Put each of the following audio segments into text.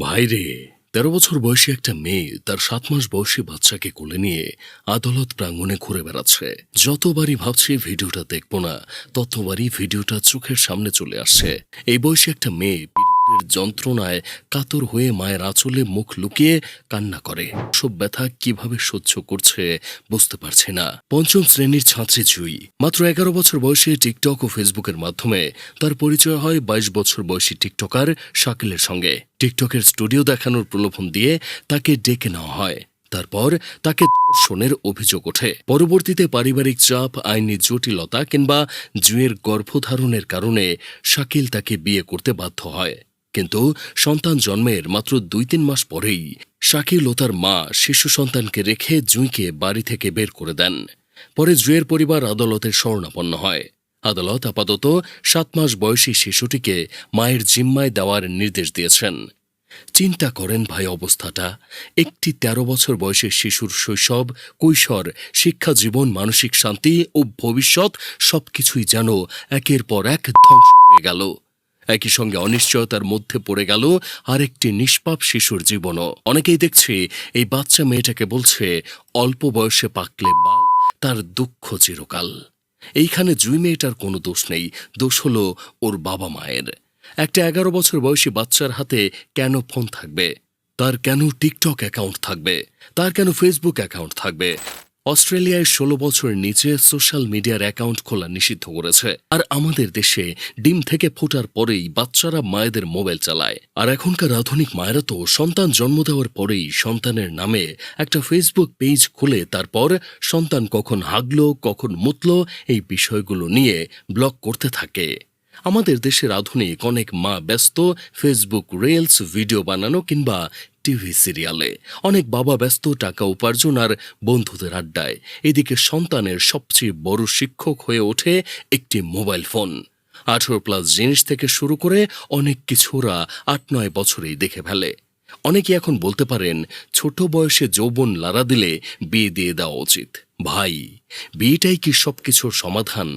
ভাইরে, ১৩ বছর বয়সী একটা মেয়ে তার ৭ মাস বয়সী বাচ্চাকে কোলে নিয়ে আদালত প্রাঙ্গণে ঘুরে বেড়াচ্ছে। যতবারই ভাবছি ভিডিওটা দেখবো না, ততবারই ভিডিওটা চোখের সামনে চলে আসছে। এই বয়সী একটা মেয়ে পিরিয়ডের যন্ত্রণায় কাতর হয়ে মায়ের আঁচলে মুখ লুকিয়ে কান্না করে। সব ব্যথা কিভাবে সহ্য করছে বুঝতে পারছি না। পঞ্চম শ্রেণীর ছাত্রী জুই মাত্র ১১ বছর বয়সে টিকটক ও ফেসবুকের মাধ্যমে তার পরিচয় হয় ২২ বছর বয়সী টিকটকার শাকিলের সঙ্গে। টিকটকের স্টুডিও দেখানোর প্রলোভন দিয়ে তাকে ডেকে নেওয়া হয়। তারপর তাকে ধর্ষণের অভিযোগ ওঠে। পরবর্তীতে পারিবারিক চাপ, আইনি জটিলতা কিংবা জুয়ের গর্ভধারণের কারণে শাকিল তাকে বিয়ে করতে বাধ্য হয়। কিন্তু সন্তান জন্মের মাত্র ২-৩ মাস পরেই শাকিল ও তার মা শিশু সন্তানকে রেখে জুঁইকে বাড়ি থেকে বের করে দেন। পরে জুয়ের পরিবার আদালতের শরণাপন্ন হয়। আদালত আপাতত ৭ মাস বয়সী শিশুটিকে মায়ের জিম্মায় দেওয়ার নির্দেশ দিয়েছেন। চিন্তা করেন ভাই অবস্থাটা। একটি ১৩ বছর বয়সী শিশুর শৈশব, কৈশোর, শিক্ষা জীবন, মানসিক শান্তি ও ভবিষ্যৎ সবকিছুই যেন একের পর এক ধ্বংস হয়ে গেল। একই সঙ্গে অনিশ্চয়তার মধ্যে পড়ে গেল আরেকটি নিষ্পাপ শিশুর জীবনও। অনেকেই দেখছি এই বাচ্চা মেয়েটাকে বলছে অল্প বয়সে পাকলে বাল, তার দুঃখ চিরকাল। এইখানে জুই মেয়েটার কোনো দোষ নেই, দোষ হলো ওর বাবা মায়ের। একটা ১১ বছর বয়সী বাচ্চার হাতে কেন ফোন থাকবে? তার কেন টিকটক অ্যাকাউন্ট থাকবে? তার কেন ফেসবুক অ্যাকাউন্ট থাকবে? অস্ট্রেলিয়ায় ১৬ বছরের নিচে সোশ্যাল মিডিয়ার অ্যাকাউন্ট খোলা নিষিদ্ধ করেছে। আর আমাদের দেশে ডিম থেকে ফোটার পরেই বাচ্চারা মায়েদের মোবাইল চালায়। আর এখনকার আধুনিক মায়েরা তো সন্তান জন্ম দেওয়ার পরেই সন্তানের নামে একটা ফেসবুক পেজ খুলে তারপর সন্তান কখন হাগলো, কখন মুতলো, এই বিষয়গুলো নিয়ে ব্লগ করতে থাকে। আমাদের দেশের আধুনিক অনেক মা ব্যস্ত ফেসবুক রিলস, ভিডিও বানানো কিংবা টিভি সিরিয়ালে। অনেক বাবা ব্যস্ত টাকা উপার্জন আর বন্ধুদের আড্ডায়। এদিকে সন্তানের সবচেয়ে বড় শিক্ষক হয়ে ওঠে একটি মোবাইল ফোন। 18+ জিনিস থেকে শুরু করে অনেক কিছু ওরা ৮-৯ বছরেই দেখে ফেলে। অনেকে এখন বলতে পারেন ছোট বয়সে যৌবন লাড়া দিলে বিয়ে দিয়ে দেওয়া উচিত। ভাই, বিয়েটাই কি সবকিছুর সমাধান?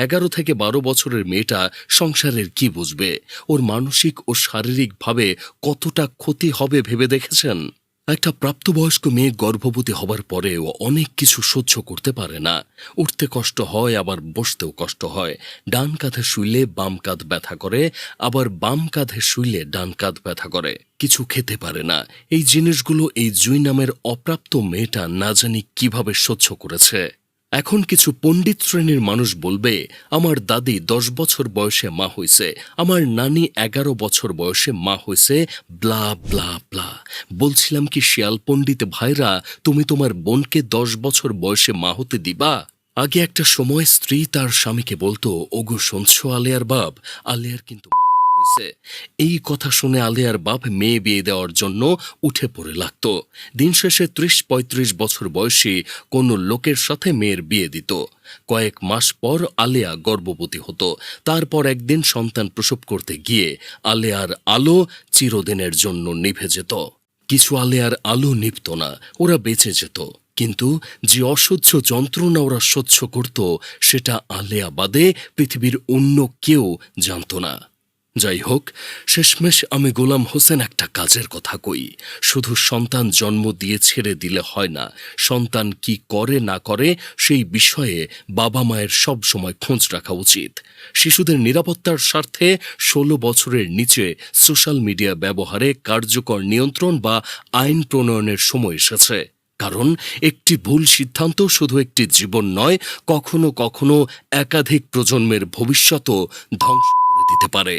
১১ থেকে ১২ বছরের মেয়েটা সংসারের কি বুঝবে? ওর মানসিক ও শারীরিকভাবে কতটা ক্ষতি হবে ভেবে দেখেছেন? একটা প্রাপ্তবয়স্ক মেয়ে গর্ভবতী হবার পরেও অনেক কিছু সহ্য করতে পারে না। উঠতে কষ্ট হয়, আবার বসতেও কষ্ট হয়। ডান কাঁধে শুইলে বাম কাঁধ ব্যথা করে, আবার বাম কাঁধে শুইলে ডান কাঁধ ব্যথা করে। কিছু খেতে পারে না। এই জিনিসগুলো এই জুই নামের অপ্রাপ্ত মেয়েটা না জানি কিভাবে সহ্য করেছে। এখন কিছু পণ্ডিত শ্রেণীর মানুষ বলবে, আমার দাদি ১০ বছর বয়সে মা হইছে, আমার নানি ১১ বছর বয়সে মা হইছে, ব্লা ব্লা ব্লা। বলছিলাম কি শিয়াল পণ্ডিত ভাইরা, তুমি তোমার বোনকে ১০ বছর বয়সে মা হতে দিবা? আগে একটা সময় স্ত্রী তার স্বামীকে বলতো, ওগো শুনছো আলেয়ার বাপ, আলেয়ার কিন্তু হয়েছে। এই কথা শুনে আলেয়ার বাপ মেয়ে বিয়ে দেওয়ার জন্য উঠে পড়ে লাগত। দিন শেষে ৩০-৩৫ বছর বয়সী কোনো লোকের সাথে মেয়ের বিয়ে দিত। কয়েক মাস পর আলেয়া গর্ভবতী হতো। তারপর একদিন সন্তান প্রসব করতে গিয়ে আলেয়ার আলো চিরদিনের জন্য নিভে যেত। কিছু আলেয়ার আলো নিভত না, ওরা বেঁচে যেত। কিন্তু যে অসহ্য যন্ত্রণা ওরা সহ্য করত, সেটা আলেয়া বাদে পৃথিবীর অন্য কেউ জানত না। যাই হোক, শেষমেশ আমি গোলাম হোসেন একটা কাজের কথা কই। শুধু সন্তান জন্ম দিয়ে ছেড়ে দিলে হয় না। সন্তান কি করে না করে সেই বিষয়ে বাবা মায়ের সব সময় খোঁজ রাখা উচিত। শিশুদের নিরাপত্তার স্বার্থে ১৬ বছরের নিচে সোশ্যাল মিডিয়া ব্যবহারে কার্যকর নিয়ন্ত্রণ বা আইন প্রণয়নের সময় এসেছে। কারণ একটি ভুল সিদ্ধান্ত শুধু একটি জীবন নয়, কখনো কখনো একাধিক প্রজন্মের ভবিষ্যৎও ধ্বংস করে দিতে পারে।